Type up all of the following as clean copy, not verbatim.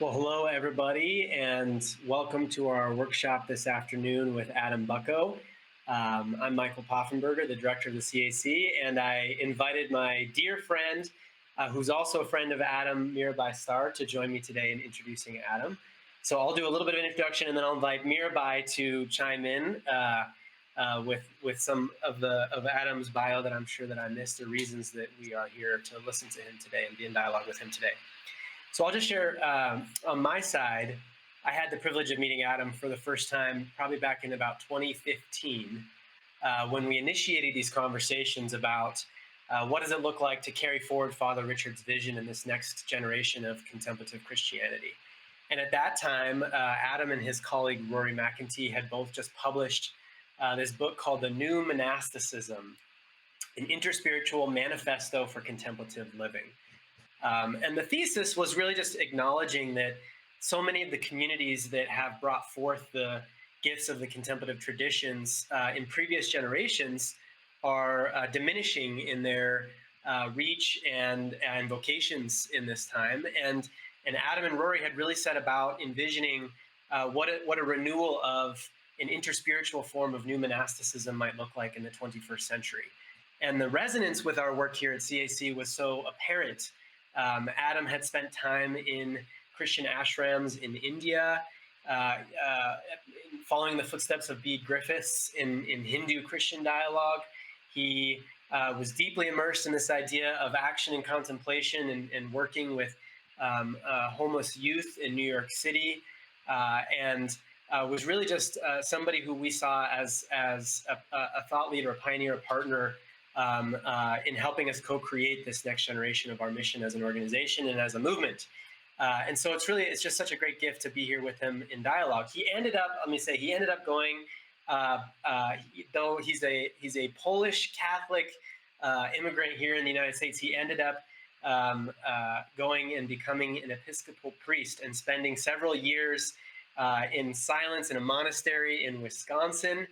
Well, hello, everybody, and welcome to our workshop this afternoon with Adam Bucko. I'm Michael Poffenberger, the director of the CAC, and I invited my dear friend, who's also a friend of Adam, Mirabai Star, to join me today in introducing Adam. So I'll do a little bit of an introduction, and then I'll invite Mirabai to chime in with some of Adam's bio that I'm sure that I missed, or reasons that we are here to listen to him today and be in dialogue with him today. So I'll just share on my side, I had the privilege of meeting Adam for the first time probably back in about 2015 when we initiated these conversations about what does it look like to carry forward Father Richard's vision in this next generation of contemplative Christianity. And at that time, Adam and his colleague Rory McEntee had both just published this book called The New Monasticism, an interspiritual manifesto for contemplative living. And the thesis was really just acknowledging that so many of the communities that have brought forth the gifts of the contemplative traditions in previous generations are diminishing in their reach and vocations in this time. And Adam and Rory had really set about envisioning what a renewal of an interspiritual form of new monasticism might look like in the 21st century. And the resonance with our work here at CAC was so apparent. Adam had spent time in Christian ashrams in India, following the footsteps of Bede Griffiths in Hindu-Christian dialogue. He was deeply immersed in this idea of action and contemplation and working with homeless youth in New York City, and was really just somebody who we saw as a thought leader, a pioneer, a partner in helping us co-create this next generation of our mission as an organization and as a movement. And so it's just such a great gift to be here with him in dialogue. He ended up going, though he's a Polish Catholic immigrant here in the United States, he ended up going and becoming an Episcopal priest and spending several years in silence in a monastery in Wisconsin,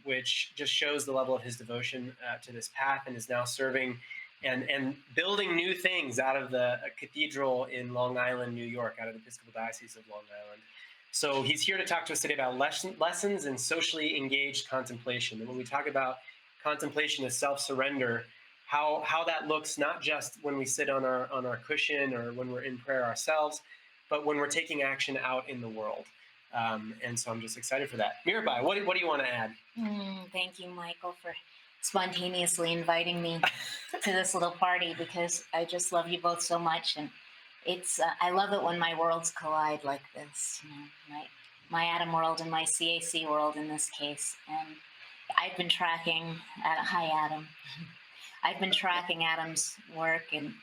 which just shows the level of his devotion to this path, and is now serving and building new things out of the cathedral in Long Island, New York, out of the Episcopal Diocese of Long Island. So he's here to talk to us today about lessons in socially engaged contemplation. And when we talk about contemplation as self-surrender, how that looks not just when we sit on our cushion or when we're in prayer ourselves, but when we're taking action out in the world. And so I'm just excited for that. Mirabai, what do you want to add? Thank you, Michael, for spontaneously inviting me to this little party, because I just love you both so much. And it's I love it when my worlds collide like this, my Adam world and my CAC world in this case. And I've been tracking, hi Adam, I've been tracking Adam's work and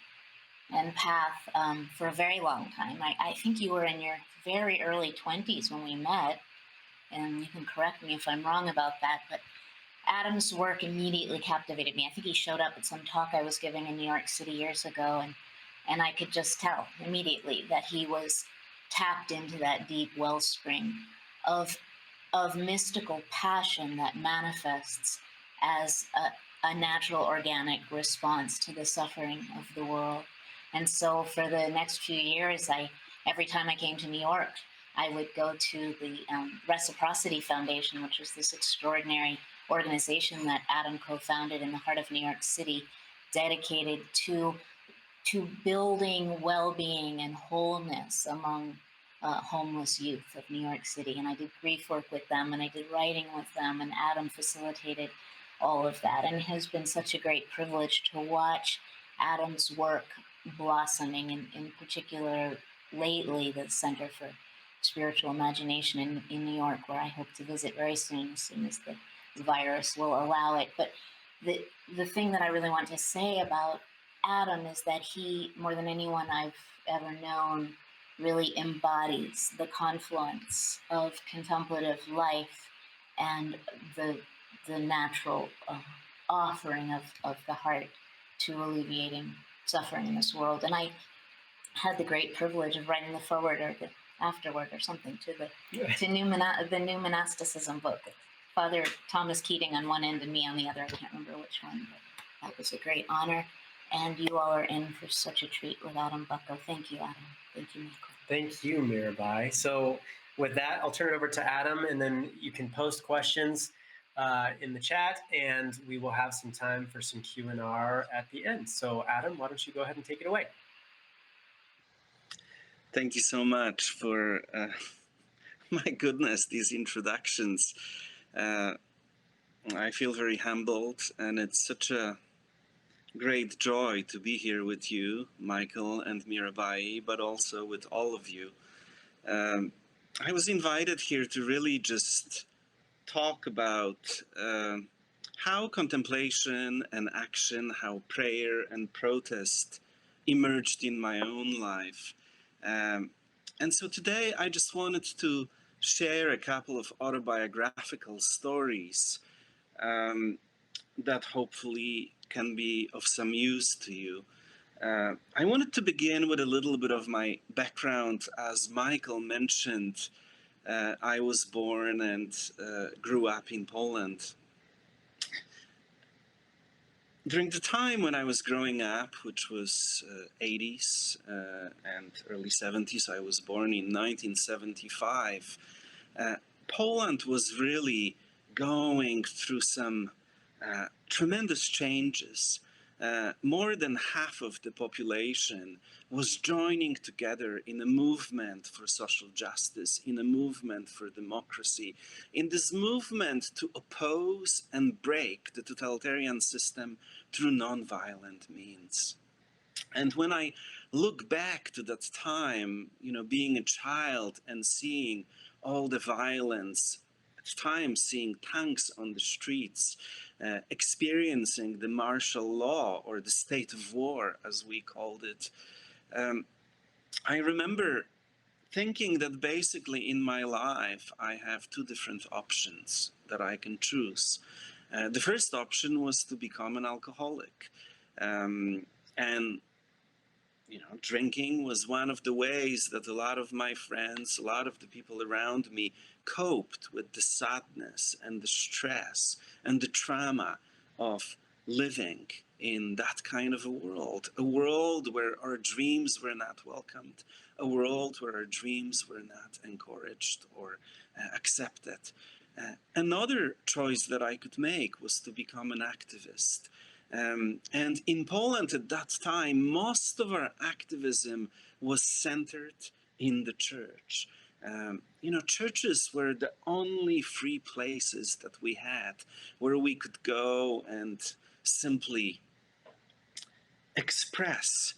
path for a very long time. I think you were in your very early 20s when we met, and you can correct me if I'm wrong about that, but Adam's work immediately captivated me. I think he showed up at some talk I was giving in New York City years ago, and I could just tell immediately that he was tapped into that deep wellspring of mystical passion that manifests as a natural, organic response to the suffering of the world. And so for the next few years, every time I came to New York, I would go to the Reciprocity Foundation, which was this extraordinary organization that Adam co-founded in the heart of New York City, dedicated to building well-being and wholeness among homeless youth of New York City. And I did grief work with them, and I did writing with them, and Adam facilitated all of that. And it has been such a great privilege to watch Adam's work blossoming, in particular lately the Center for Spiritual Imagination in New York, where I hope to visit very soon as the virus will allow it. But the thing that I really want to say about Adam is that he, more than anyone I've ever known, really embodies the confluence of contemplative life and the natural offering of the heart to alleviating suffering in this world. And I had the great privilege of writing the foreword or the afterword or something to the new monasticism book. Father Thomas Keating on one end and me on the other. I can't remember which one, but that was a great honor. And you all are in for such a treat with Adam Bucko. Thank you, Adam. Thank you, Michael. Thank you, Mirabai. So with that, I'll turn it over to Adam, and then you can post questions in the chat, and we will have some time for some Q&R at the end. So Adam, why don't you go ahead and take it away? Thank you so much for, my goodness, these introductions. I feel very humbled, and it's such a great joy to be here with you, Michael and Mirabai, but also with all of you. I was invited here to really just talk about how contemplation and action, how prayer and protest emerged in my own life. And so today I just wanted to share a couple of autobiographical stories that hopefully can be of some use to you. I wanted to begin with a little bit of my background. As Michael mentioned, I was born and grew up in Poland. During the time when I was growing up, which was 80s and early 70s, I was born in 1975, Poland was really going through some tremendous changes. More than half of the population was joining together in a movement for social justice, in a movement for democracy, in this movement to oppose and break the totalitarian system through non-violent means. And when I look back to that time, you know, being a child and seeing all the violence, at times seeing tanks on the streets, experiencing the martial law or the state of war, as we called it, I remember thinking that basically in my life I have two different options that I can choose. The first option was to become an alcoholic. And you know, drinking was one of the ways that a lot of my friends, a lot of the people around me coped with the sadness and the stress and the trauma of living in that kind of a world where our dreams were not welcomed, a world where our dreams were not encouraged or accepted. Another choice that I could make was to become an activist. And in Poland at that time, most of our activism was centered in the church. You know, churches were the only free places that we had where we could go and simply express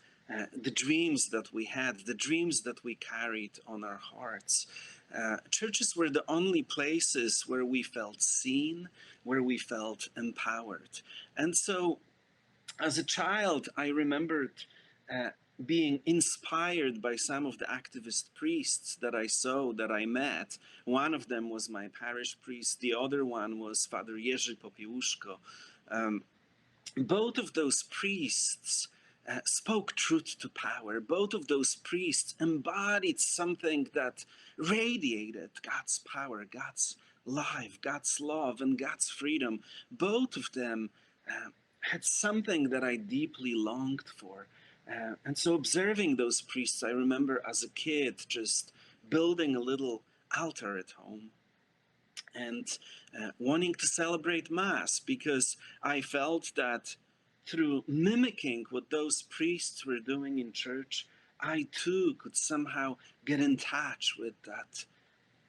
the dreams that we had, the dreams that we carried on our hearts. Churches were the only places where we felt seen, where we felt empowered. And so, as a child, I remembered being inspired by some of the activist priests that I saw, that I met. One of them was my parish priest, the other one was Father Jerzy Popiełuszko. Both of those priests spoke truth to power. Both of those priests embodied something that radiated God's power, God's life, God's love, and God's freedom. Both of them had something that I deeply longed for. And so observing those priests, I remember as a kid just building a little altar at home and wanting to celebrate Mass, because I felt that through mimicking what those priests were doing in church, I too could somehow get in touch with that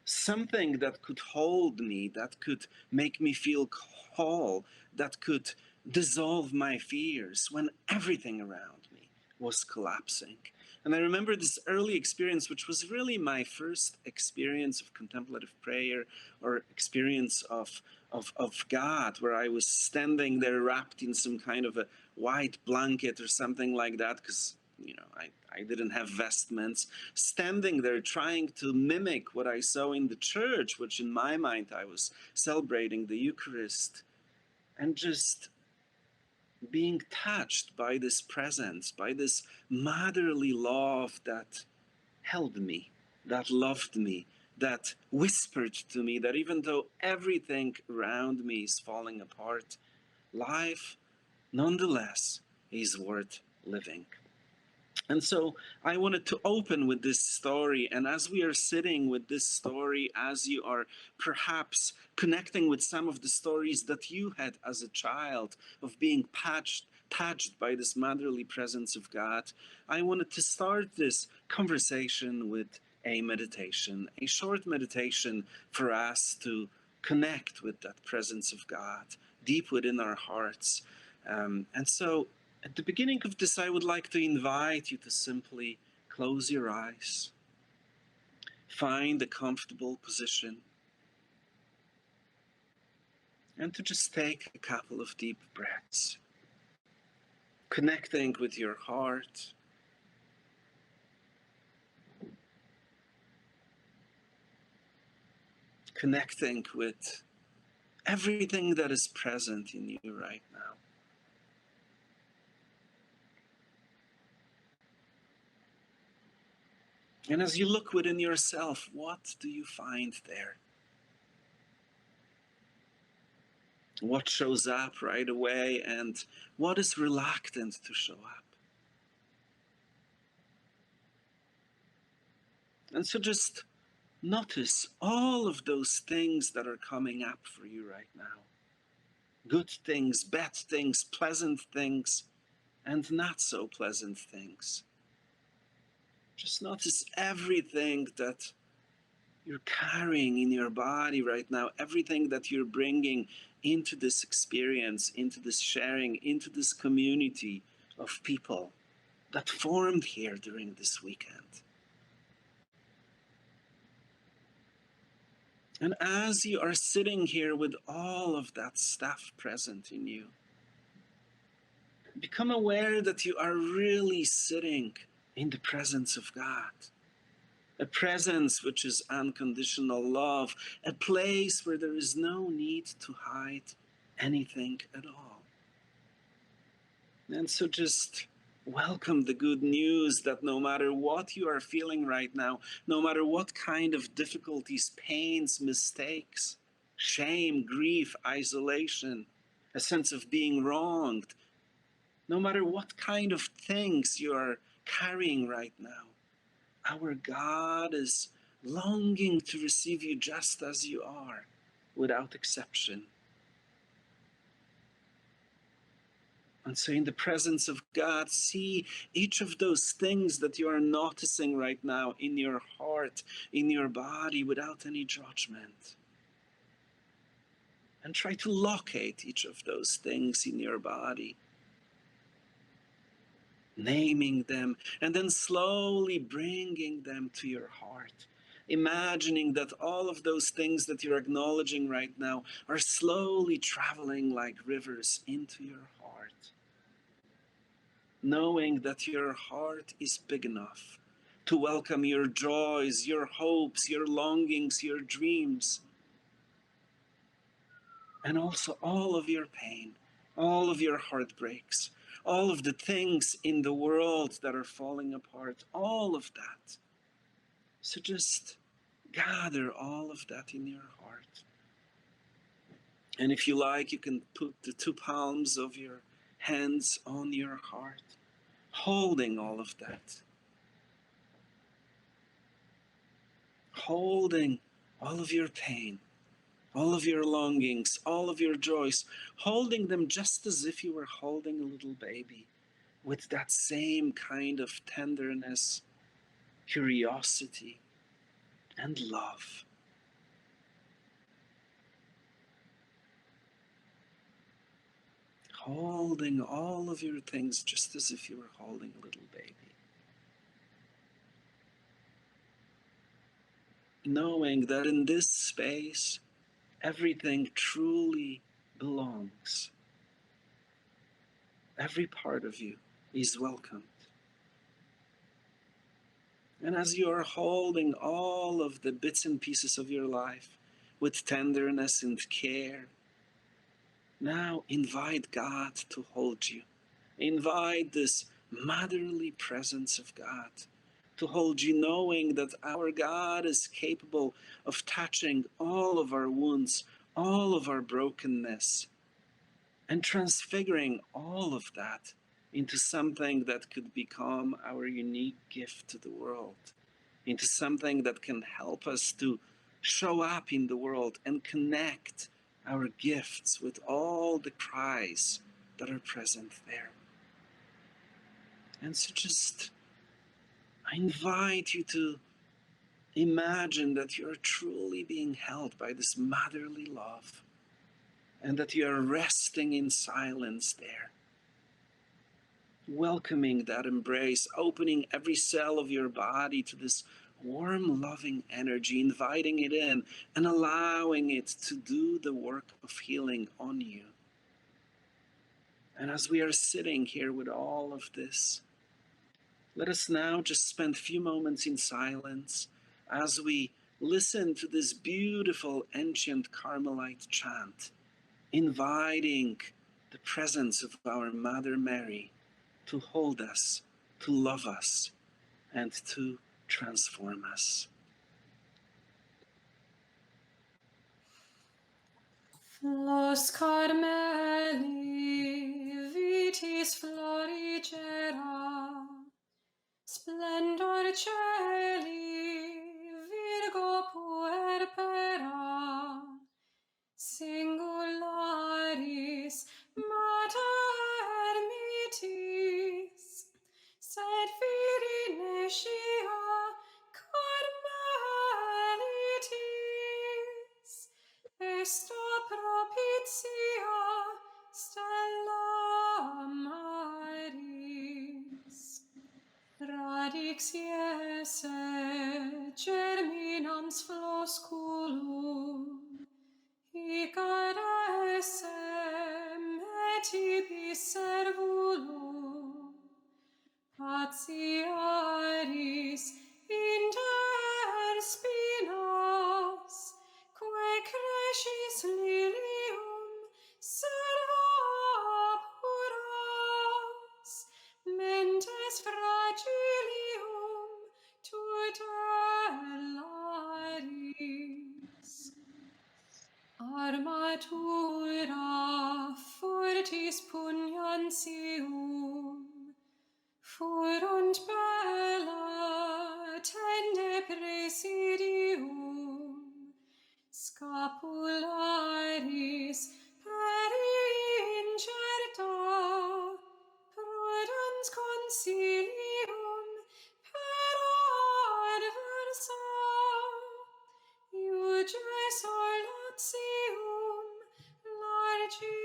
something that could hold me, that could make me feel whole, that could dissolve my fears when everything around me was collapsing. And I remember this early experience, which was really my first experience of contemplative prayer or experience of God, where I was standing there wrapped in some kind of a white blanket or something like that, because you know, I didn't have vestments, standing there trying to mimic what I saw in the church, which in my mind I was celebrating the Eucharist, and just being touched by this presence, by this motherly love that held me, that loved me, that whispered to me that even though everything around me is falling apart, life nonetheless is worth living. And so I wanted to open with this story. And as we are sitting with this story, as you are perhaps connecting with some of the stories that you had as a child of being touched by this motherly presence of God, I wanted to start this conversation with a meditation, a short meditation for us to connect with that presence of God deep within our hearts. And so at the beginning of this, I would like to invite you to simply close your eyes, find a comfortable position, and to just take a couple of deep breaths, connecting with your heart, connecting with everything that is present in you right now. And as you look within yourself, what do you find there? What shows up right away and what is reluctant to show up? And so just notice all of those things that are coming up for you right now. Good things, bad things, pleasant things, and not so pleasant things. Just notice everything that you're carrying in your body right now, everything that you're bringing into this experience, into this sharing, into this community of people that formed here during this weekend. And as you are sitting here with all of that stuff present in you, become aware that you are really sitting in the presence of God. A presence which is unconditional love, a place where there is no need to hide anything at all. And so just welcome the good news that no matter what you are feeling right now, no matter what kind of difficulties, pains, mistakes, shame, grief, isolation, a sense of being wronged, no matter what kind of things you are carrying right now, our God is longing to receive you just as you are, without exception. And so in the presence of God, see each of those things that you are noticing right now in your heart, in your body, without any judgment. And try to locate each of those things in your body, naming them, and then slowly bringing them to your heart. Imagining that all of those things that you're acknowledging right now are slowly traveling like rivers into your heart. Knowing that your heart is big enough to welcome your joys, your hopes, your longings, your dreams, and also all of your pain, all of your heartbreaks, all of the things in the world that are falling apart, all of that. So just gather all of that in your heart. And if you like, you can put the two palms of your hands on your heart, holding all of that. Holding all of your pain, all of your longings, all of your joys, holding them just as if you were holding a little baby, with that same kind of tenderness, curiosity, and love. Holding all of your things just as if you were holding a little baby. Knowing that in this space, everything truly belongs. Every part of you is welcomed. And as you are holding all of the bits and pieces of your life with tenderness and care, now invite God to hold you. Invite this motherly presence of God to hold you, knowing that our God is capable of touching all of our wounds, all of our brokenness, and transfiguring all of that into something that could become our unique gift to the world, into something that can help us to show up in the world and connect our gifts with all the cries that are present there. And so I invite you to imagine that you're truly being held by this motherly love and that you are resting in silence there, welcoming that embrace, opening every cell of your body to this warm, loving energy, inviting it in and allowing it to do the work of healing on you. And as we are sitting here with all of this, let us now just spend a few moments in silence as we listen to this beautiful ancient Carmelite chant, inviting the presence of our Mother Mary to hold us, to love us, and to transform us. Flos Carmeli, vitis florigera, splendor celi, Virgo puerpera, singularis mater ermitis, sed virinetia Carmelitis, esta propitia stella maris, radix iese germinans flosculum, hic esse metibis servulum, patiaris inter spinos, quae crescis lilium serva puras, mentes fragilium tutellaris. Armatura fortis pugnantium, furunt bella tende presidium, scapularis perincerta, prudens consilium per adversa, iuge solatium largiaris.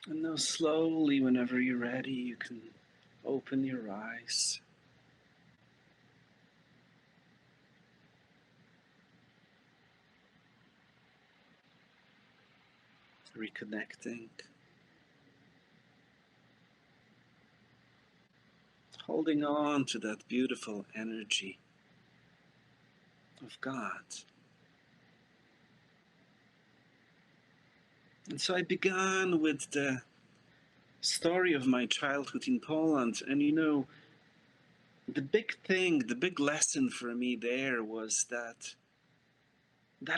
And now slowly, whenever you're ready, you can open your eyes. Reconnecting. Holding on to that beautiful energy of God. And so I began with the story of my childhood in Poland. And the big thing, the big lesson for me there was that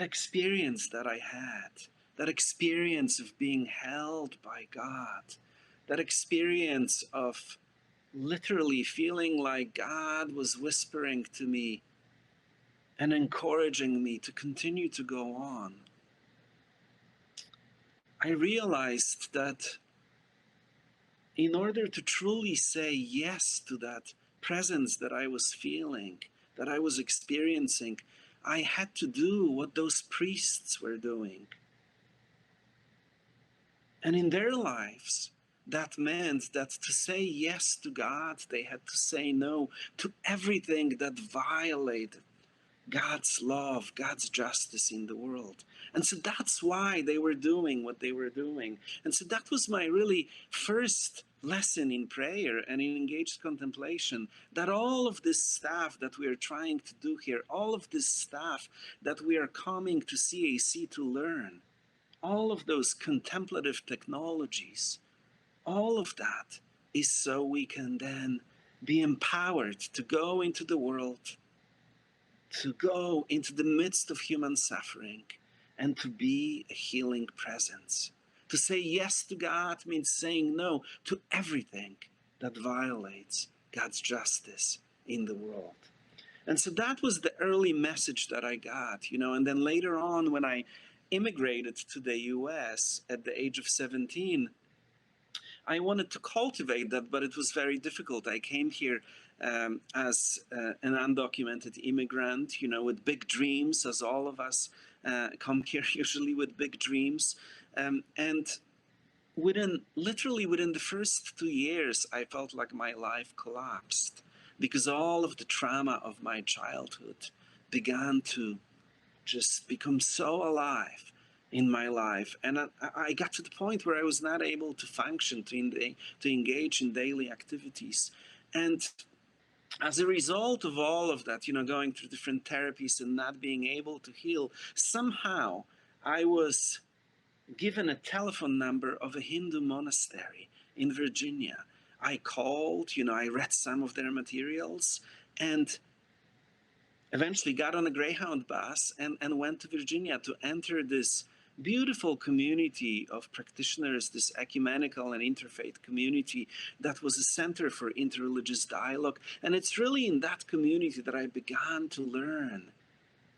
experience that I had, that experience of being held by God, that experience of literally feeling like God was whispering to me and encouraging me to continue to go on. I realized that in order to truly say yes to that presence that I was feeling, that I was experiencing, I had to do what those priests were doing. And in their lives, that meant that to say yes to God, they had to say no to everything that violated God's love, God's justice in the world. And so that's why they were doing what they were doing. And so that was my really first lesson in prayer and in engaged contemplation, that all of this stuff that we are trying to do here, all of this stuff that we are coming to CAC to learn, all of those contemplative technologies, all of that is so we can then be empowered to go into the world, to go into the midst of human suffering, and to be a healing presence. To say yes to God means saying no to everything that violates God's justice in the world. And so that was the early message that I got, and then later on when I immigrated to the US at the age of 17, I wanted to cultivate that, but it was very difficult. I came here as an undocumented immigrant, with big dreams, as all of us come here usually with big dreams. And literally within the first 2 years, I felt like my life collapsed because all of the trauma of my childhood began to just become so alive in my life. And I got to the point where I was not able to function, to engage in daily activities. And as a result of all of that, going through different therapies and not being able to heal, somehow I was given a telephone number of a Hindu monastery in Virginia. I called, I read some of their materials, and eventually got on a Greyhound bus and went to Virginia to enter this beautiful community of practitioners, this ecumenical and interfaith community that was a center for interreligious dialogue. And it's really in that community that I began to learn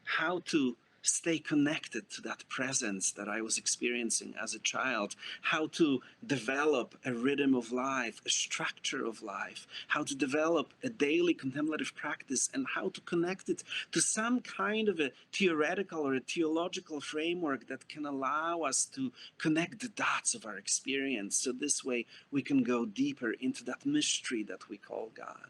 how to stay connected to that presence that I was experiencing as a child, how to develop a rhythm of life, a structure of life, how to develop a daily contemplative practice, and how to connect it to some kind of a theoretical or a theological framework that can allow us to connect the dots of our experience. So this way we can go deeper into that mystery that we call God.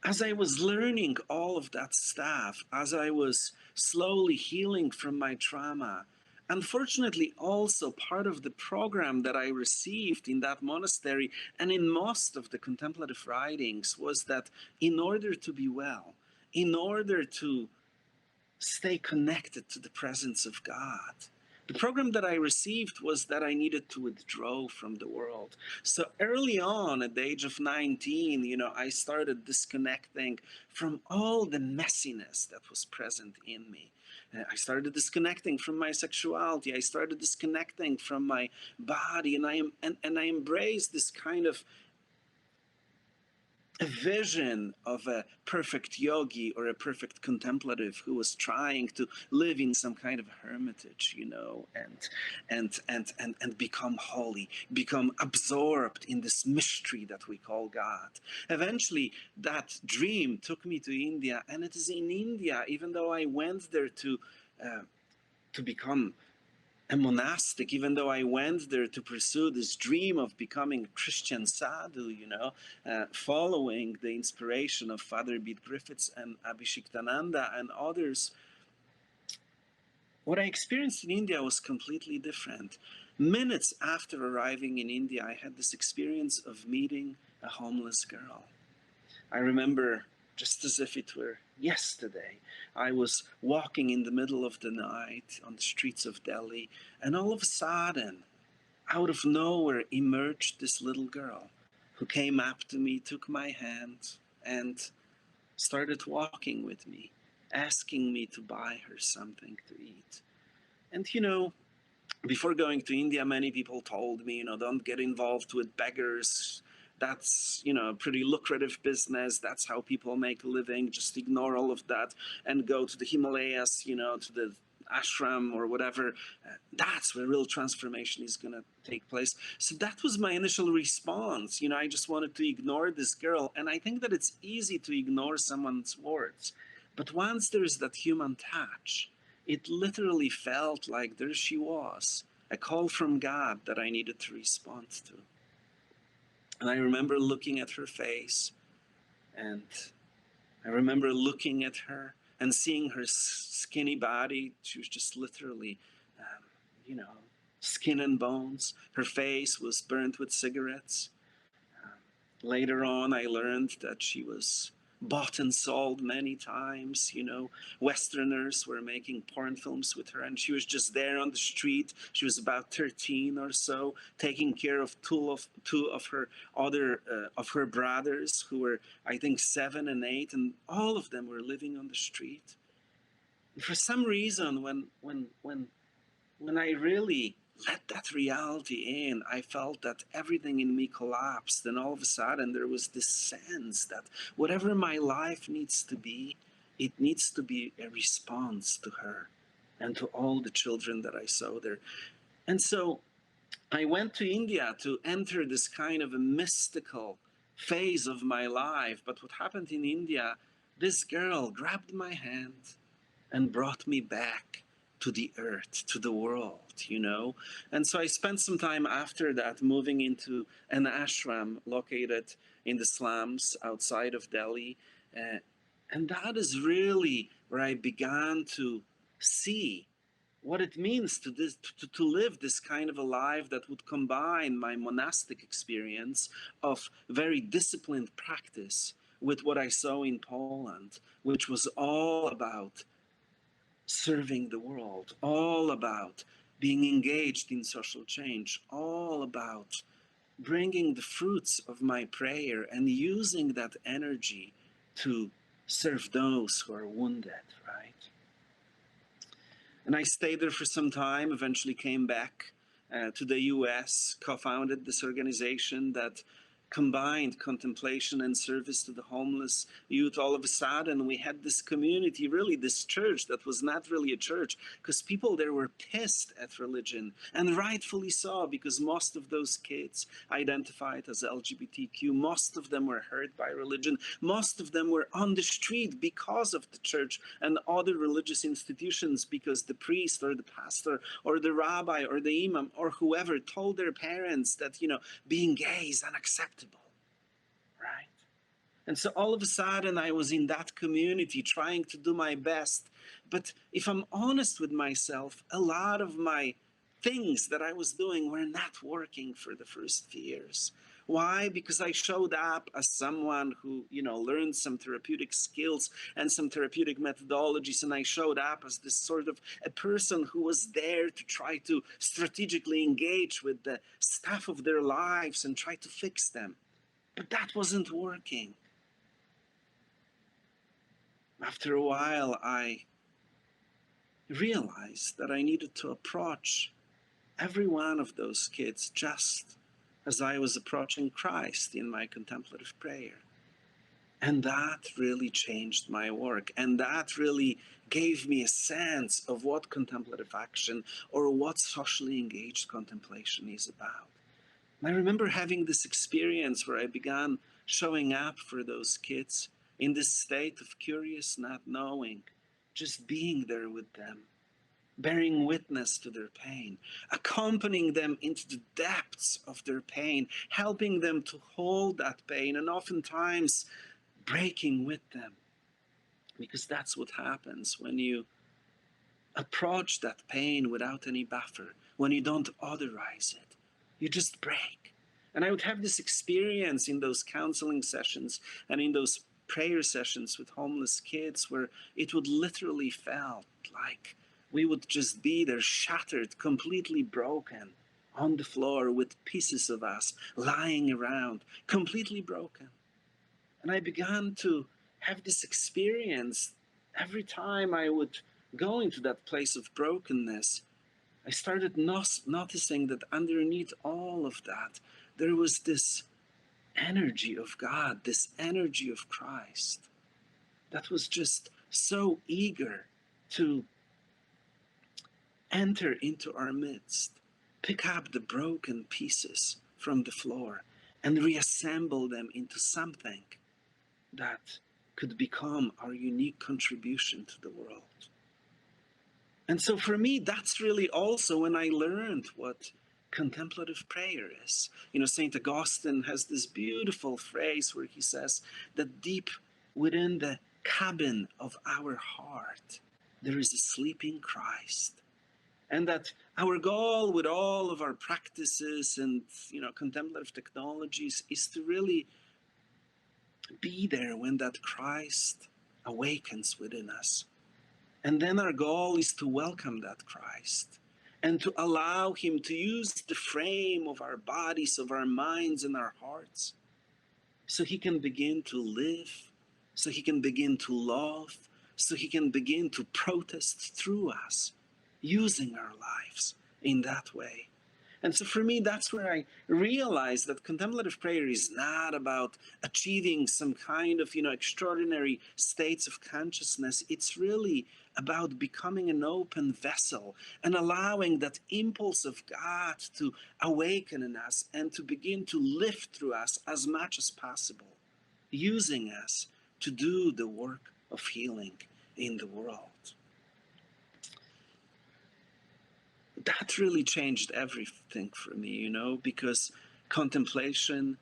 As I was learning all of that stuff, as I was slowly healing from my trauma, unfortunately also part of the program that I received in that monastery and in most of the contemplative writings was that in order to be well, in order to stay connected to the presence of God, the program that I received was that I needed to withdraw from the world. So early on, at the age of 19, I started disconnecting from all the messiness that was present in me. I started disconnecting from my sexuality. I started disconnecting from my body, and I embraced this kind of a vision of a perfect yogi or a perfect contemplative who was trying to live in some kind of hermitage, and become holy, become absorbed in this mystery that we call God. Eventually, that dream took me to India, and it is in India, even though I went there to become a monastic, even though I went there to pursue this dream of becoming a Christian sadhu, following the inspiration of Father Bede Griffiths and Abhishektananda and others, what I experienced in India was completely different. Minutes after arriving in India, I had this experience of meeting a homeless girl. I remember, just as if it were yesterday, I was walking in the middle of the night on the streets of Delhi, and all of a sudden, out of nowhere, emerged this little girl who came up to me, took my hand, and started walking with me, asking me to buy her something to eat. And before going to India, many people told me, don't get involved with beggars. That's, a pretty lucrative business. That's how people make a living. Just ignore all of that and go to the Himalayas, to the ashram or whatever. That's where real transformation is going to take place. So that was my initial response. I just wanted to ignore this girl. And I think that it's easy to ignore someone's words. But once there's that human touch, it literally felt like there she was, a call from God that I needed to respond to. And I remember looking at her face, and I remember looking at her and seeing her skinny body. She was just literally, skin and bones. Her face was burnt with cigarettes. Later on, I learned that she was bought and sold many times. You know, Westerners were making porn films with her, and she was just there on the street. She was about 13 or so, taking care of two of her other of her brothers, who were, I think, 7 and 8, and all of them were living on the street. And for some reason, when I really let that reality in, I felt that everything in me collapsed. And all of a sudden, there was this sense that whatever my life needs to be, it needs to be a response to her and to all the children that I saw there. And so I went to India to enter this kind of a mystical phase of my life. But what happened in India, this girl grabbed my hand and brought me back to the earth, to the world, you know. And so I spent some time after that moving into an ashram located in the slums outside of Delhi. And that is really where I began to see what it means to live this kind of a life that would combine my monastic experience of very disciplined practice with what I saw in Poland, which was all about serving the world, all about being engaged in social change, all about bringing the fruits of my prayer and using that energy to serve those who are wounded, right? And I stayed there for some time, eventually came back to the US, co-founded this organization that combined contemplation and service to the homeless youth. All of a sudden, we had this community, really this church that was not really a church, because people there were pissed at religion, and rightfully so, because most of those kids identified as LGBTQ, most of them were hurt by religion, most of them were on the street because of the church and other religious institutions, because the priest or the pastor or the rabbi or the imam or whoever told their parents that, you know, being gay is unacceptable. Right? And so all of a sudden I was in that community trying to do my best. But if I'm honest with myself, a lot of my things that I was doing were not working for the first few years. Why? Because I showed up as someone who, you know, learned some therapeutic skills and some therapeutic methodologies, and I showed up as this sort of a person who was there to try to strategically engage with the stuff of their lives and try to fix them. But that wasn't working. After a while, I realized that I needed to approach every one of those kids just as I was approaching Christ in my contemplative prayer. And that really changed my work. And that really gave me a sense of what contemplative action or what socially engaged contemplation is about. And I remember having this experience where I began showing up for those kids in this state of curious not knowing, just being there with them, bearing witness to their pain, accompanying them into the depths of their pain, helping them to hold that pain, and oftentimes breaking with them. Because that's what happens when you approach that pain without any buffer, when you don't authorize it. You just break. And I would have this experience in those counseling sessions and in those prayer sessions with homeless kids where it would literally felt like we would just be there shattered, completely broken on the floor with pieces of us lying around, completely broken. And I began to have this experience every time I would go into that place of brokenness. I started noticing that underneath all of that, there was this energy of God, this energy of Christ that was just so eager to enter into our midst, pick up the broken pieces from the floor and reassemble them into something that could become our unique contribution to the world. And so for me, that's really also when I learned what contemplative prayer is. You know, St. Augustine has this beautiful phrase where he says that deep within the cabin of our heart, there is a sleeping Christ. And that our goal with all of our practices and, you know, contemplative technologies is to really be there when that Christ awakens within us. And then our goal is to welcome that Christ and to allow him to use the frame of our bodies, of our minds, and our hearts so he can begin to live, so he can begin to love, so he can begin to protest through us, using our lives in that way. And so for me, that's where I realized that contemplative prayer is not about achieving some kind of, extraordinary states of consciousness. It's really about becoming an open vessel and allowing that impulse of God to awaken in us and to begin to live through us as much as possible, using us to do the work of healing in the world. That really changed everything for me, because contemplation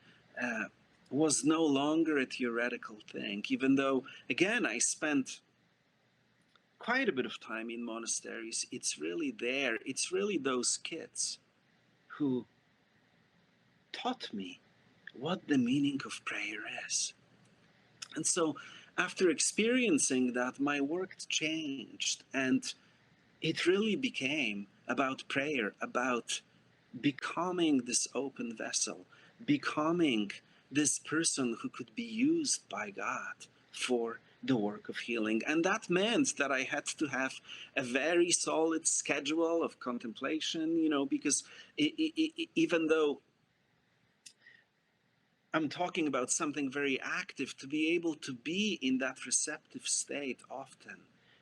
was no longer a theoretical thing, even though, again, I spent quite a bit of time in monasteries. It's really there. It's really those kids who taught me what the meaning of prayer is. And so after experiencing that, my work changed, and it really became about prayer, about becoming this open vessel, becoming this person who could be used by God for the work of healing. And that meant that I had to have a very solid schedule of contemplation, because even though I'm talking about something very active, to be able to be in that receptive state often,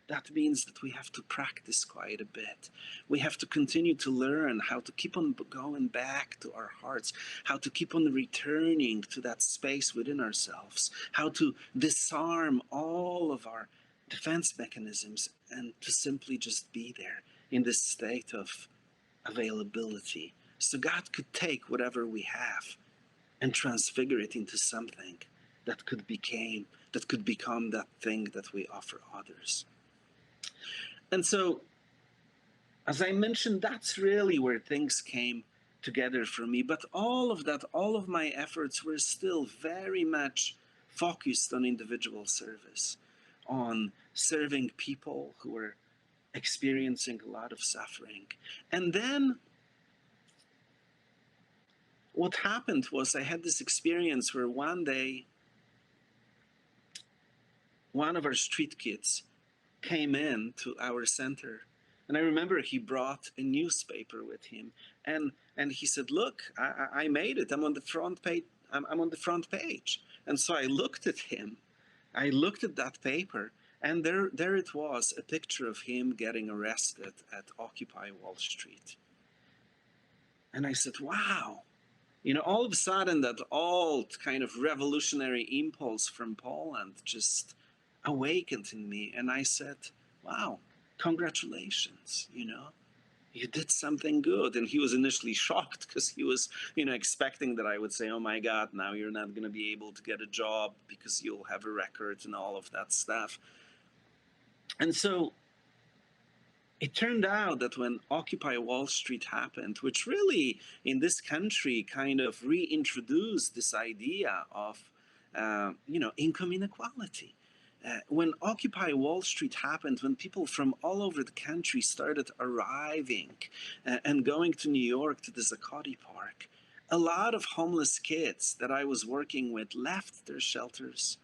that means that we have to practice quite a bit. We have to continue to learn how to keep on going back to our hearts, how to keep on returning to that space within ourselves, how to disarm all of our defense mechanisms and to simply just be there in this state of availability. So God could take whatever we have and transfigure it into something that could become that thing that we offer others. And so, as I mentioned, that's really where things came together for me. But all of that, all of my efforts were still very much focused on individual service, on serving people who were experiencing a lot of suffering. And then what happened was I had this experience where one day, one of our street kids came in to our center, and I remember he brought a newspaper with him, and he said, "Look, I made it. I'm on the front page. I'm on the front page." And so I looked at him. I looked at that paper, and there it was, a picture of him getting arrested at Occupy Wall Street. And I said, "Wow." All of a sudden, that old kind of revolutionary impulse from Poland just awakened in me. And I said, "Wow, congratulations, you did something good." And he was initially shocked because he was, expecting that I would say, "Oh my God, now you're not going to be able to get a job because you'll have a record," and all of that stuff. And so it turned out that when Occupy Wall Street happened, which really in this country kind of reintroduced this idea of, income inequality. When Occupy Wall Street happened, when people from all over the country started arriving and going to New York to the Zuccotti Park, a lot of homeless kids that I was working with left their shelters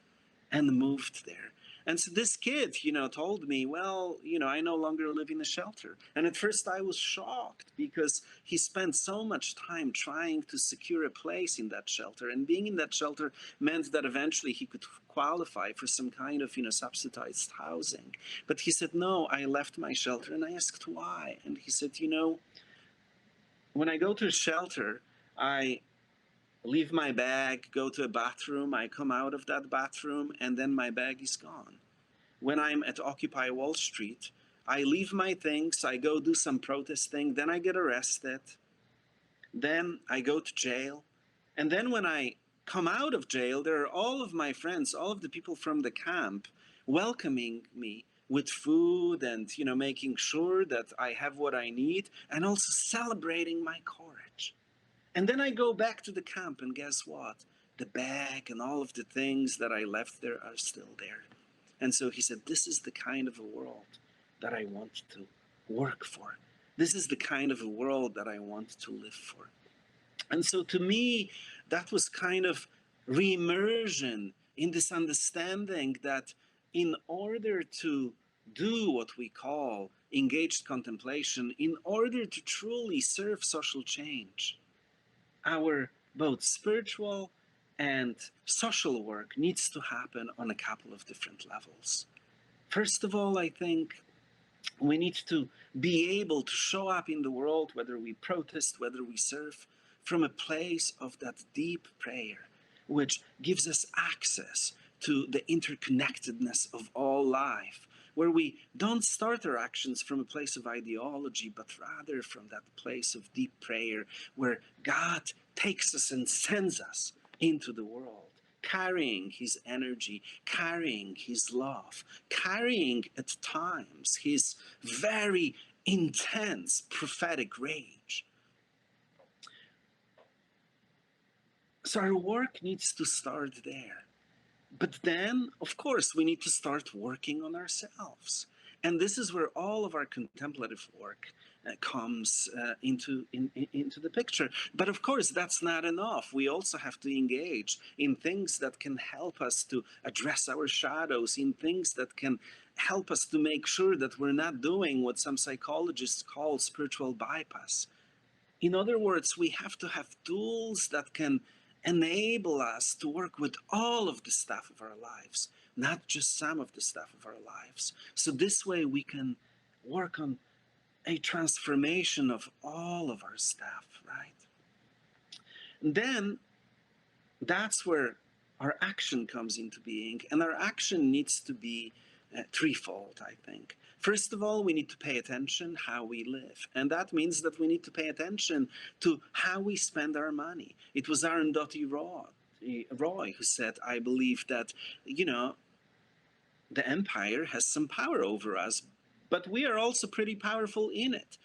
and moved there. And so this kid, told me, "Well, I no longer live in a shelter." And at first I was shocked because he spent so much time trying to secure a place in that shelter. And being in that shelter meant that eventually he could qualify for some kind of, subsidized housing. But he said, "No, I left my shelter." And I asked why. And he said, "When I go to a shelter, I leave my bag, go to a bathroom, I come out of that bathroom, and then my bag is gone. When I'm at Occupy Wall Street, I leave my things, I go do some protesting, then I get arrested, then I go to jail, and then when I come out of jail, there are all of my friends, all of the people from the camp welcoming me with food and, making sure that I have what I need, and also celebrating my courage. And then I go back to the camp, and guess what? the bag and all of the things that I left there are still there. And so he said, this is the kind of a world that I want to work for. This is the kind of a world that I want to live for. And so to me, that was kind of re-immersion in this understanding that in order to do what we call engaged contemplation, in order to truly serve social change, our both spiritual and social work needs to happen on a couple of different levels. First of all, I think we need to be able to show up in the world, whether we protest, whether we serve, from a place of that deep prayer, which gives us access to the interconnectedness of all life, where we don't start our actions from a place of ideology, but rather from that place of deep prayer, where God takes us and sends us into the world, carrying his energy, carrying his love, carrying at times his very intense prophetic rage. So our work needs to start there. But then, of course, we need to start working on ourselves. And this is where all of our contemplative work comes into the picture. But of course, that's not enough. We also have to engage in things that can help us to address our shadows, in things that can help us to make sure that we're not doing what some psychologists call spiritual bypass. In other words, we have to have tools that can enable us to work with all of the stuff of our lives, not just some of the stuff of our lives. So this way we can work on a transformation of all of our stuff, right? And then that's where our action comes into being, and our action needs to be threefold, I think. First of all, we need to pay attention how we live. And that means that we need to pay attention to how we spend our money. It was Arundhati Roy who said, I believe that, the empire has some power over us, but we are also pretty powerful in it.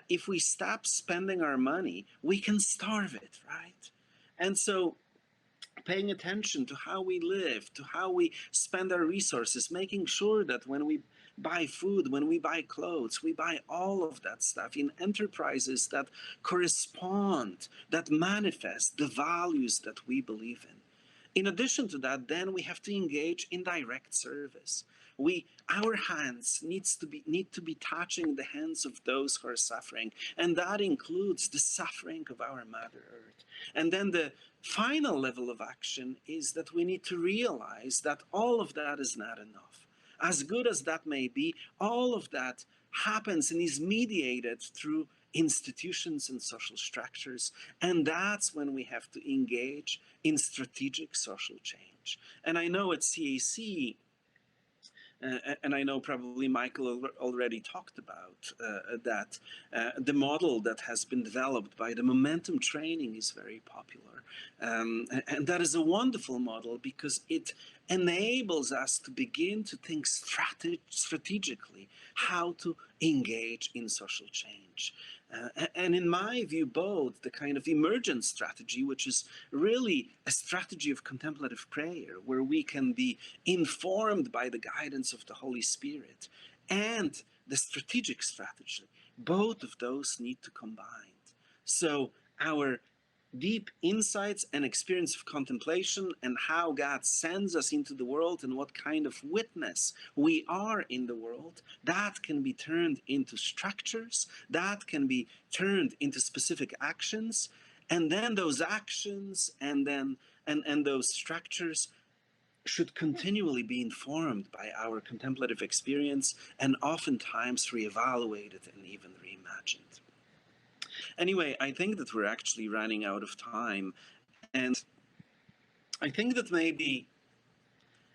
If we stop spending our money, we can starve it, right? And so paying attention to how we live, to how we spend our resources, making sure that when we buy food, when we buy clothes, we buy all of that stuff in enterprises that correspond, that manifest the values that we believe in. In addition to that, then we have to engage in direct service. Our hands need to be touching the hands of those who are suffering, and that includes the suffering of our Mother Earth. And then the final level of action is that we need to realize that all of that is not enough. As good as that may be, all of that happens and is mediated through institutions and social structures, and that's when we have to engage in strategic social change. And I know at CAC, and I know probably Michael already talked about that the model that has been developed by the momentum training is very popular. And that is a wonderful model because it enables us to begin to think strategically how to engage in social change. And in my view, both the kind of emergent strategy, which is really a strategy of contemplative prayer, where we can be informed by the guidance of the Holy Spirit, and the strategic strategy, both of those need to combine. So our deep insights and experience of contemplation and how God sends us into the world and what kind of witness we are in the world, that can be turned into structures, that can be turned into specific actions, and then those actions and those structures should continually be informed by our contemplative experience and oftentimes reevaluated and even reimagined. Anyway, I think that we're actually running out of time, and I think that maybe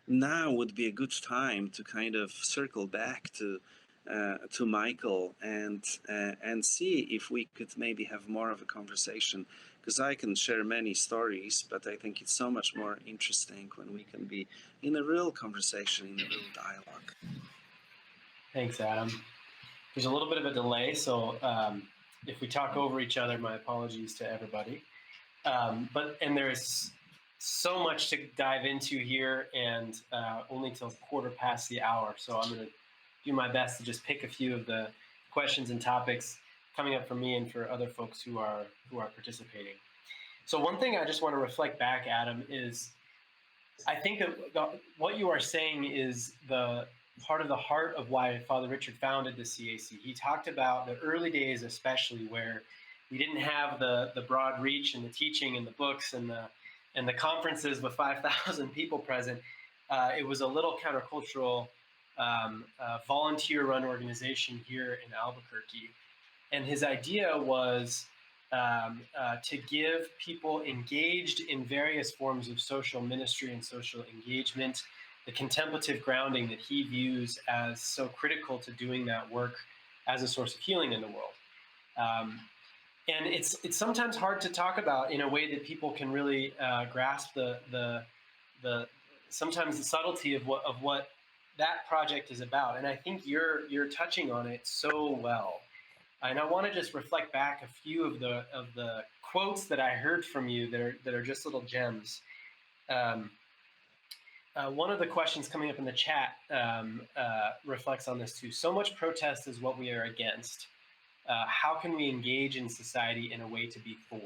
now would be a good time to kind of circle back to Michael and see if we could maybe have more of a conversation, because I can share many stories, but I think it's so much more interesting when we can be in a real conversation, in a real dialogue. Thanks, Adam. There's a little bit of a delay, so if we talk over each other, my apologies to everybody. And there's so much to dive into here, and only till quarter past the hour. So I'm going to do my best to just pick a few of the questions and topics coming up for me and for other folks who are participating. So one thing I just want to reflect back, Adam, is I think that what you are saying is the part of the heart of why Father Richard founded the CAC. He talked about the early days, especially where we didn't have the broad reach and the teaching and the books and the conferences with 5,000 people present. It was a little countercultural, volunteer-run organization here in Albuquerque, and his idea was to give people engaged in various forms of social ministry and social engagement the contemplative grounding that he views as so critical to doing that work as a source of healing in the world. And it's sometimes hard to talk about in a way that people can really grasp the sometimes the subtlety of what that project is about. And I think you're touching on it so well. And I want to just reflect back a few of the quotes that I heard from you that are just little gems. One of the questions coming up in the chat reflects on this too. So much protest is what we are against. How can we engage in society in a way to be for?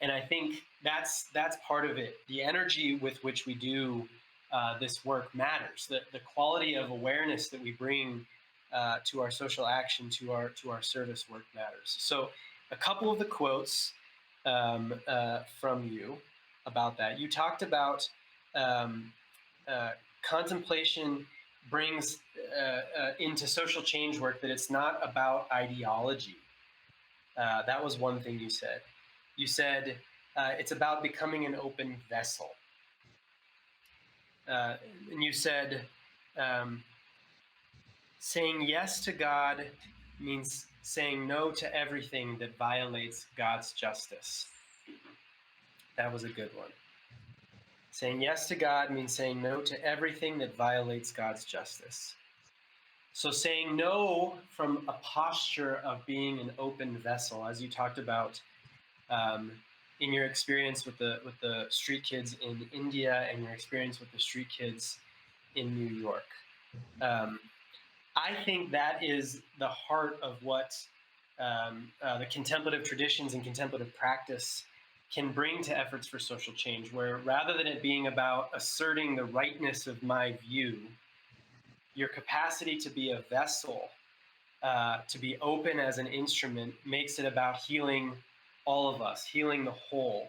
And I think that's part of it. The energy with which we do this work matters. The quality of awareness that we bring to our social action, to our service work matters. So a couple of the quotes from you about that. You talked about contemplation brings into social change work that it's not about ideology. That was one thing you said. You said it's about becoming an open vessel. And you said saying yes to God means saying no to everything that violates God's justice. That was a good one. Saying yes to God means saying no to everything that violates God's justice. So saying no from a posture of being an open vessel, as you talked about in your experience with the street kids in India and your experience with the street kids in New York. I think that is the heart of what the contemplative traditions and contemplative practice can bring to efforts for social change, where rather than it being about asserting the rightness of my view, your capacity to be a vessel, to be open as an instrument, makes it about healing all of us, healing the whole.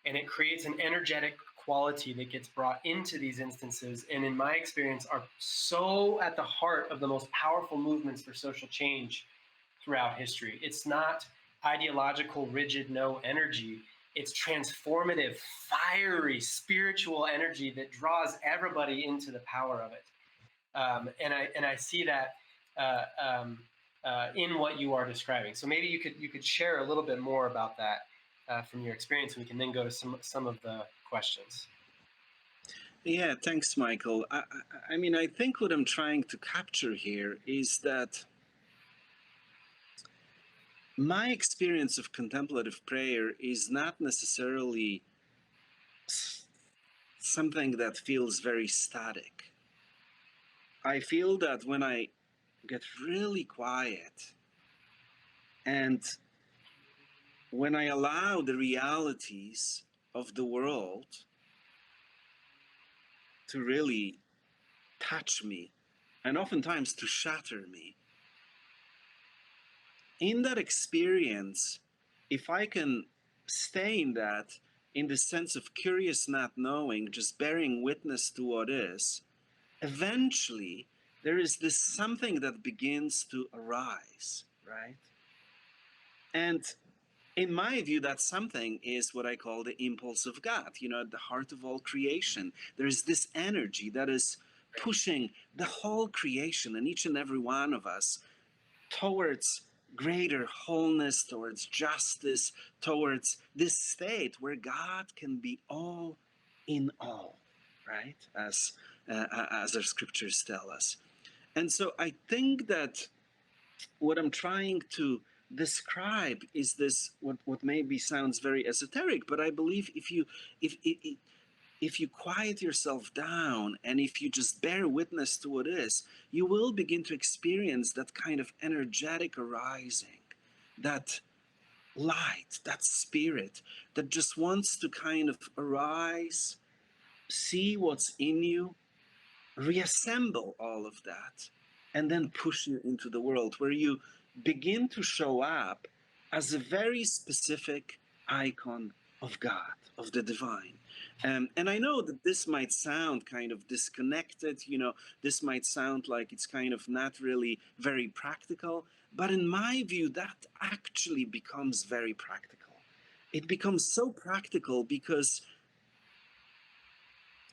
And it creates an energetic quality that gets brought into these instances, and in my experience are so at the heart of the most powerful movements for social change throughout history. It's not ideological, rigid, no energy. It's transformative, fiery, spiritual energy that draws everybody into the power of it. And I see that in what you are describing. So maybe you could share a little bit more about that from your experience. We can then go to some of the questions. Yeah, thanks, Michael. I mean, I think what I'm trying to capture here is that my experience of contemplative prayer is not necessarily something that feels very static. I feel that when I get really quiet and when I allow the realities of the world to really touch me and oftentimes to shatter me, in that experience, if I can stay in that, in the sense of curious not knowing, just bearing witness to what is, eventually there is this something that begins to arise, right? And in my view, that something is what I call the impulse of God. You know, at the heart of all creation, there is this energy that is pushing the whole creation and each and every one of us towards greater wholeness, towards justice, towards this state where God can be all in all, right? As our scriptures tell us. And so I think that what I'm trying to describe is this, what maybe sounds very esoteric, but I believe if you quiet yourself down and if you just bear witness to what is, you will begin to experience that kind of energetic arising, that light, that spirit that just wants to kind of arise, see what's in you, reassemble all of that, and then push you into the world where you begin to show up as a very specific icon of God, of the divine. And I know that this might sound kind of disconnected, this might sound like it's kind of not really very practical, but in my view, that actually becomes very practical. It becomes so practical because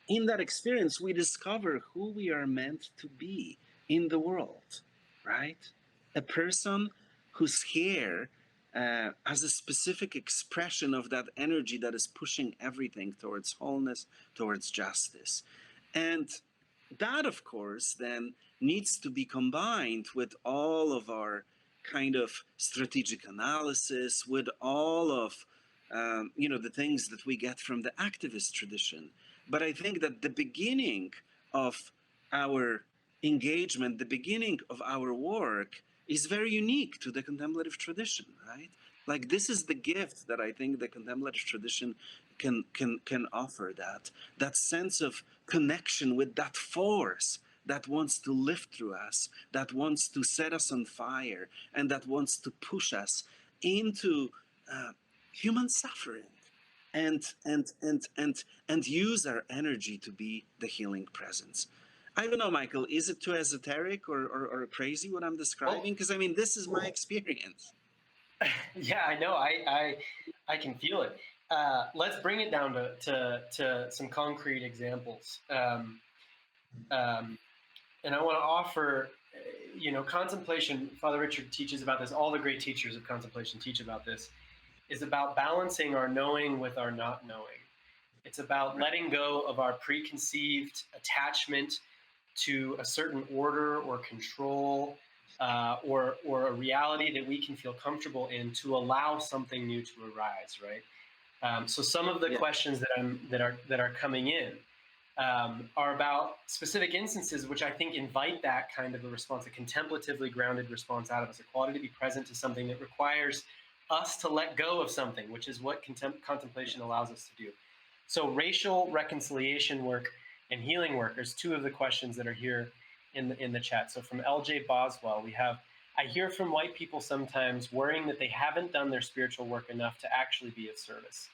in that experience, we discover who we are meant to be in the world, right? A person who's here as a specific expression of that energy that is pushing everything towards wholeness, towards justice. And that, of course, then needs to be combined with all of our kind of strategic analysis, with all of the things that we get from the activist tradition. But I think that the beginning of our engagement, the beginning of our work is very unique to the contemplative tradition, right? Like this is the gift that I think the contemplative tradition can offer, that sense of connection with that force that wants to live through us, that wants to set us on fire, and that wants to push us into human suffering and use our energy to be the healing presence. I don't know, Michael, is it too esoteric or crazy what I'm describing? Because I mean, this is my experience. Yeah, I know. I can feel it. Let's bring it down to some concrete examples. And I want to offer, contemplation. Father Richard teaches about this. All the great teachers of contemplation teach about this. Is about balancing our knowing with our not knowing. It's about letting go of our preconceived attachment to a certain order or control or a reality that we can feel comfortable in to allow something new to arise, right? So some of the questions that are coming in are about specific instances which I think invite that kind of a response, a contemplatively grounded response out of us, a quality to be present to something that requires us to let go of something, which is what contemplation allows us to do. So racial reconciliation work and healing work is two of the questions that are here in the chat. So from LJ Boswell, we have, I hear from white people sometimes worrying that they haven't done their spiritual work enough to actually be of service.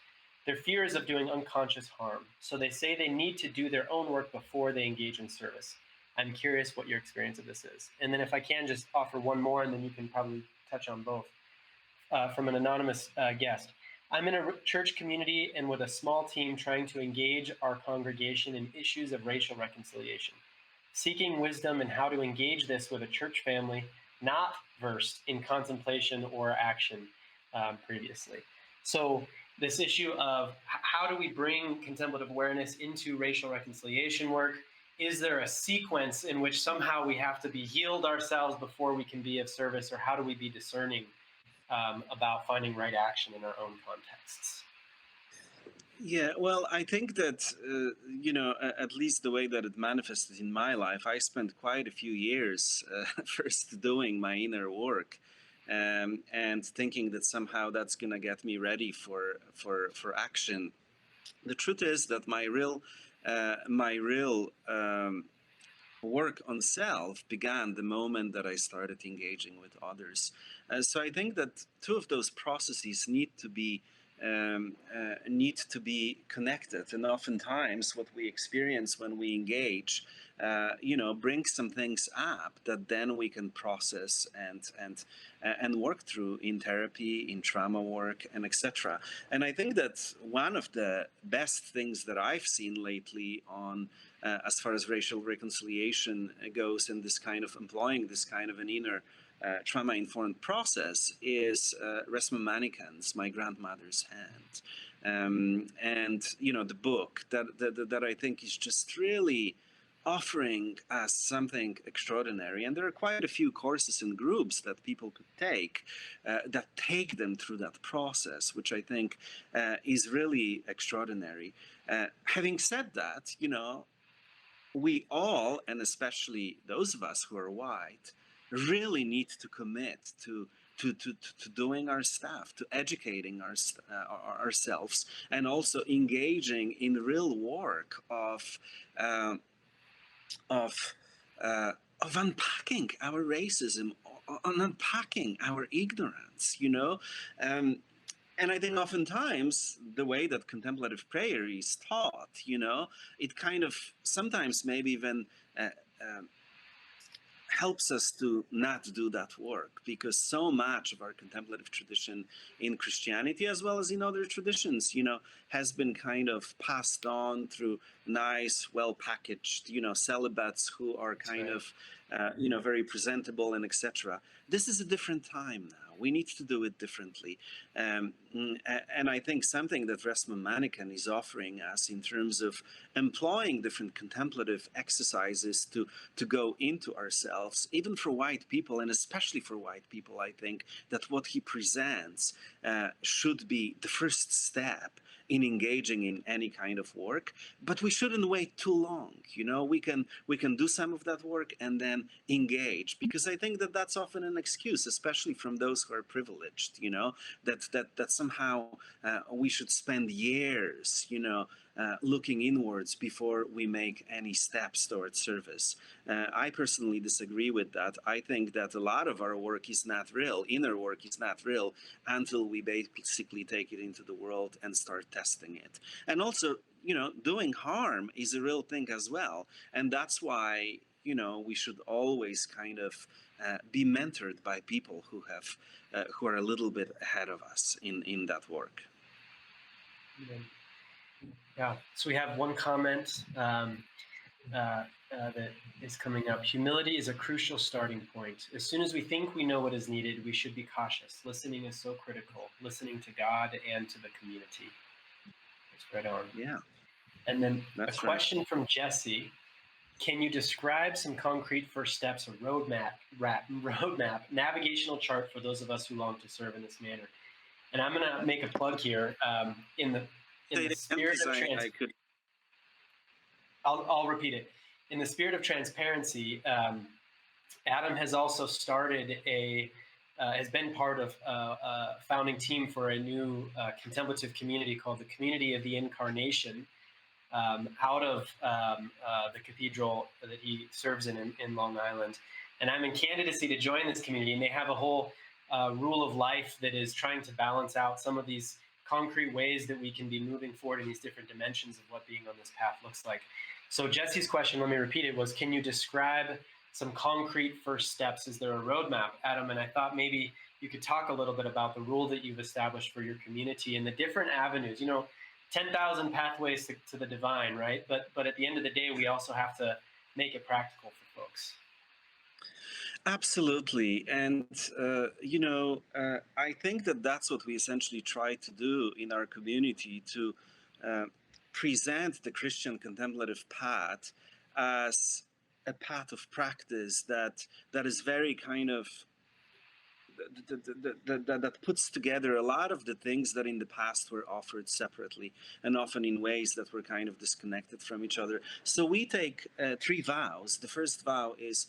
Their fear is of doing unconscious harm. So they say they need to do their own work before they engage in service. I'm curious what your experience of this is. And then if I can just offer one more, and then you can probably touch on both. From an anonymous guest. I'm in a church community and with a small team trying to engage our congregation in issues of racial reconciliation, seeking wisdom in how to engage this with a church family not versed in contemplation or action previously. So this issue of how do we bring contemplative awareness into racial reconciliation work? Is there a sequence in which somehow we have to be healed ourselves before we can be of service, or how do we be discerning about finding right action in our own contexts? Yeah, well, I think that, at least the way that it manifested in my life, I spent quite a few years first doing my inner work and thinking that somehow that's going to get me ready for action. The truth is that my real work on self began the moment that I started engaging with others. So I think that two of those processes need to be connected, and oftentimes what we experience when we engage, brings some things up that then we can process and work through in therapy, in trauma work, and etc. And I think that one of the best things that I've seen lately on as far as racial reconciliation goes, and this kind of employing this kind of an inner trauma-informed process is Resmaa Menaken's My Grandmother's Hand. And the book that I think is just really offering us something extraordinary. And there are quite a few courses and groups that people could take that take them through that process, which I think is really extraordinary. Having said that, we all, and especially those of us who are white, really need to commit to doing our stuff, to educating ourselves, and also engaging in real work uh, of uh, of unpacking our racism, on unpacking our ignorance. Um, and I think oftentimes the way that contemplative prayer is taught, it kind of sometimes maybe even uh, um, helps us to not do that work, because so much of our contemplative tradition in Christianity, as well as in other traditions, has been kind of passed on through nice, well packaged, celibates who are kind of, very presentable and etc. This is a different time now. We need to do it differently. And I think something that Resma Manikan is offering us in terms of employing different contemplative exercises to go into ourselves, even for white people, and especially for white people, I think that what he presents should be the first step in engaging in any kind of work. But we shouldn't wait too long. We can do some of that work and then engage, because I think that that's often an excuse, especially from those who are privileged. That somehow we should spend years, looking inwards before we make any steps towards service. I personally disagree with that. I think that a lot of our work is not real, inner work is not real, until we basically take it into the world and start testing it. And also, doing harm is a real thing as well. And that's why, we should always kind of be mentored by people who are a little bit ahead of us in that work. Yeah, so we have one comment that is coming up. Humility is a crucial starting point. As soon as we think we know what is needed, we should be cautious. Listening is so critical, listening to God and to the community. It's right on. Yeah. And then That's a question from Jesse. Can you describe some concrete first steps, a roadmap, navigational chart for those of us who long to serve in this manner? And I'm going to make a plug here. In the spirit of I'll repeat it. In the spirit of transparency, Adam has also started has been part of a founding team for a new contemplative community called the Community of the Incarnation, out of the cathedral that he serves in Long Island. And I'm in candidacy to join this community, and they have a whole rule of life that is trying to balance out some of these concrete ways that we can be moving forward in these different dimensions of what being on this path looks like. So Jesse's question, let me repeat it, was, can you describe some concrete first steps? Is there a roadmap, Adam? And I thought maybe you could talk a little bit about the rule that you've established for your community and the different avenues. 10,000 pathways to the divine, right? But at the end of the day, we also have to make it practical for folks. Absolutely. And, I think that that's what we essentially try to do in our community, to present the Christian contemplative path as a path of practice that is very kind of that puts together a lot of the things that in the past were offered separately, and often in ways that were kind of disconnected from each other. So we take 3 vows. The first vow is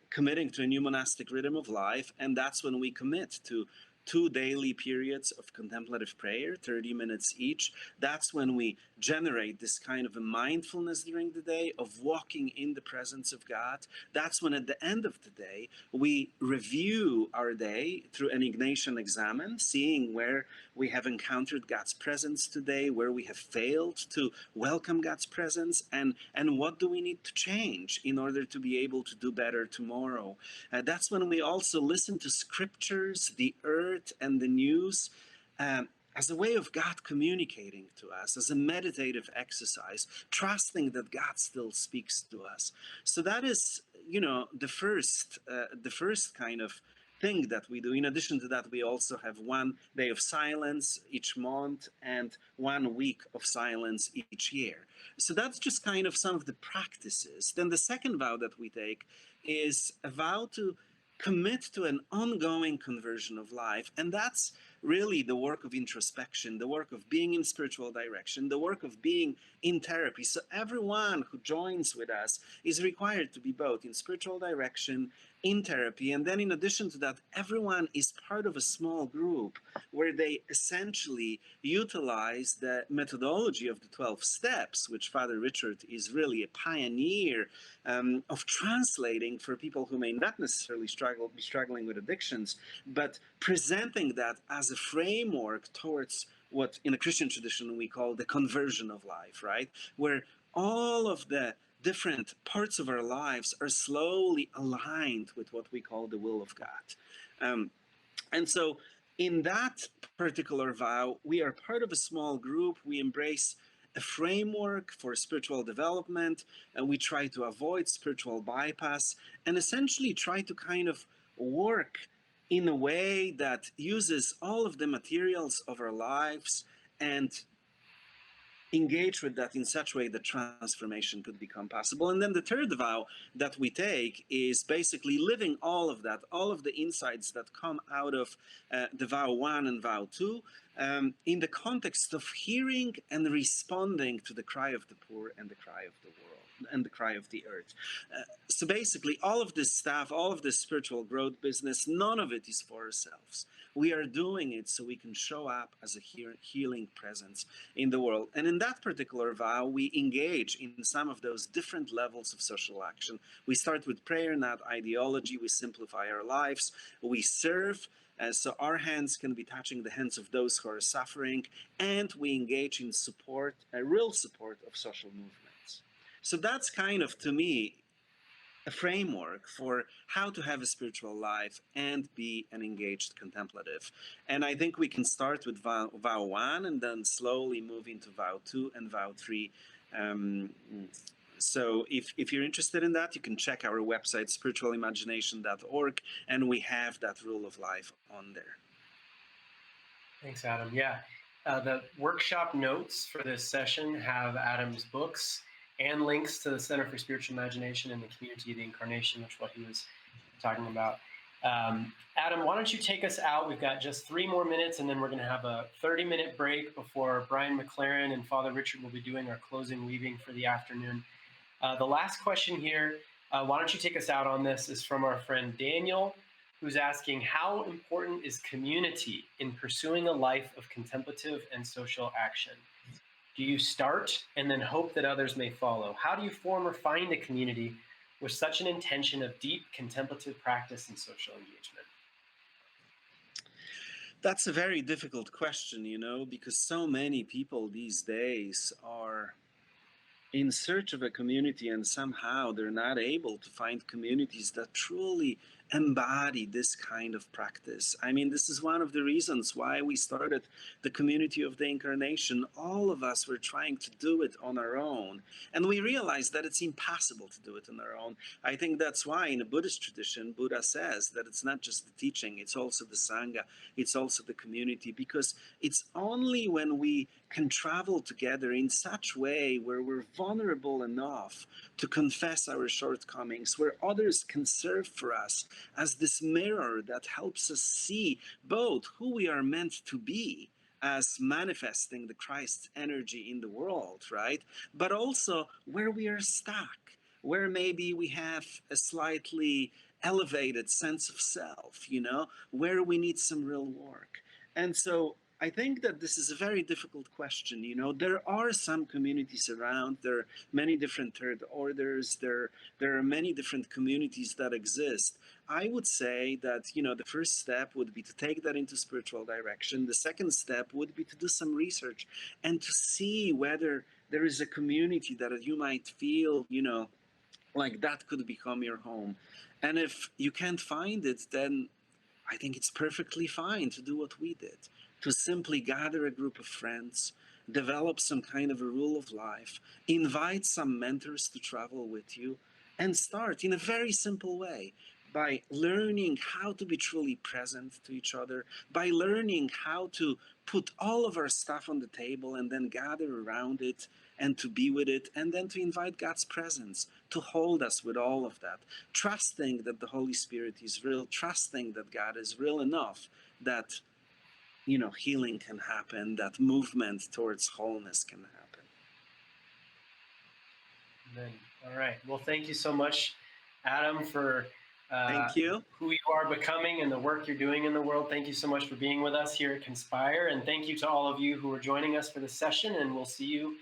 committing to a new monastic rhythm of life, and that's when we commit to 2 daily periods of contemplative prayer, 30 minutes each. That's when we generate this kind of a mindfulness during the day of walking in the presence of God. That's when at the end of the day, we review our day through an Ignatian examen, seeing where we have encountered God's presence today, where we have failed to welcome God's presence, and what do we need to change in order to be able to do better tomorrow. That's when we also listen to scriptures, the earth and the news, as a way of God communicating to us, as a meditative exercise, trusting that God still speaks to us. So that is, the first kind of thing that we do. In addition to that, we also have 1 day of silence each month and 1 week of silence each year. So that's just kind of some of the practices. Then the second vow that we take is a vow to commit to an ongoing conversion of life. And that's really the work of introspection, the work of being in spiritual direction, the work of being in therapy. So everyone who joins with us is required to be both in spiritual direction, in therapy, and then in addition to that, everyone is part of a small group where they essentially utilize the methodology of the 12 steps, which Father Richard is really a pioneer of translating for people who may not necessarily be struggling with addictions, but presenting that as a framework towards what in a Christian tradition we call the conversion of life, right? Where all of the different parts of our lives are slowly aligned with what we call the will of God. And so in that particular vow, we are part of a small group. We embrace a framework for spiritual development, and we try to avoid spiritual bypass and essentially try to kind of work in a way that uses all of the materials of our lives and engage with that in such a way that transformation could become possible. And then the third vow that we take is basically living all of that, all of the insights that come out of the vow 1 and vow 2 in the context of hearing and responding to the cry of the poor and the cry of the world and the cry of the earth. So basically all of this stuff, all of this spiritual growth business, none of it is for ourselves. We are doing it so we can show up as a healing presence in the world. And in that particular vow, we engage in some of those different levels of social action. We start with prayer, not ideology. We simplify our lives. We serve. So our hands can be touching the hands of those who are suffering. And we engage in support, a real support of social movements. So that's kind of, to me, a framework for how to have a spiritual life and be an engaged contemplative. And I think we can start with vow 1 and then slowly move into vow 2 and vow 3. So if you're interested in that, you can check our website, spiritualimagination.org, and we have that rule of life on there. Thanks, Adam. Yeah, the workshop notes for this session have Adam's books and links to the Center for Spiritual Imagination and the Community of the Incarnation, which is what he was talking about. Adam, why don't you take us out? We've got just 3 more minutes, and then we're going to have a 30-minute break before Brian McLaren and Father Richard will be doing our closing weaving for the afternoon. The last question here, why don't you take us out on this, is from our friend Daniel, who's asking, how important is community in pursuing a life of contemplative and social action? Do you start and then hope that others may follow? How do you form or find a community with such an intention of deep contemplative practice and social engagement? That's a very difficult question, because so many people these days are in search of a community, and somehow they're not able to find communities that truly embody this kind of practice. I mean, this is one of the reasons why we started the Community of the Incarnation. All of us were trying to do it on our own, and we realized that it's impossible to do it on our own. I think that's why in the Buddhist tradition, Buddha says that it's not just the teaching, it's also the Sangha, it's also the community, because it's only when we can travel together in such way where we're vulnerable enough to confess our shortcomings, where others can serve for us as this mirror that helps us see both who we are meant to be as manifesting the Christ's energy in the world, right? But also where we are stuck, where maybe we have a slightly elevated sense of self, where we need some real work. And so I think that this is a very difficult question. There are some communities around. There are many different third orders. There are many different communities that exist. I would say that, the first step would be to take that into spiritual direction. The second step would be to do some research and to see whether there is a community that you might feel, like that could become your home. And if you can't find it, then I think it's perfectly fine to do what we did, to simply gather a group of friends, develop some kind of a rule of life, invite some mentors to travel with you, and start in a very simple way. by learning how to be truly present to each other, by learning how to put all of our stuff on the table and then gather around it and to be with it, and then to invite God's presence to hold us with all of that, trusting that the Holy Spirit is real, trusting that God is real enough that, you know, healing can happen, that movement towards wholeness can happen. Amen. All right. Well, thank you so much, Adam, for Thank you. who you are becoming and the work you're doing in the world. Thank you so much for being with us here at Conspire. And thank you to all of you who are joining us for this session. And we'll see you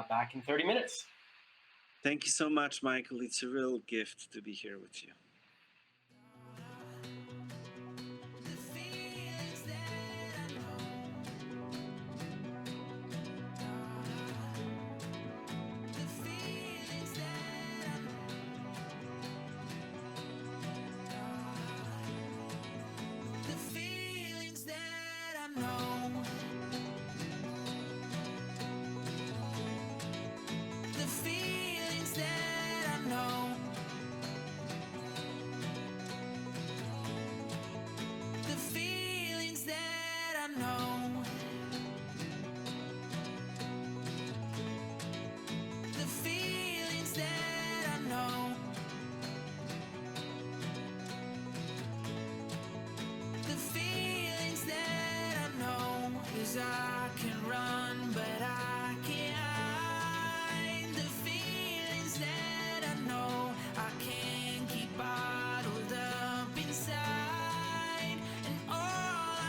back in 30 minutes. Thank you so much, Michael. It's a real gift to be here with you.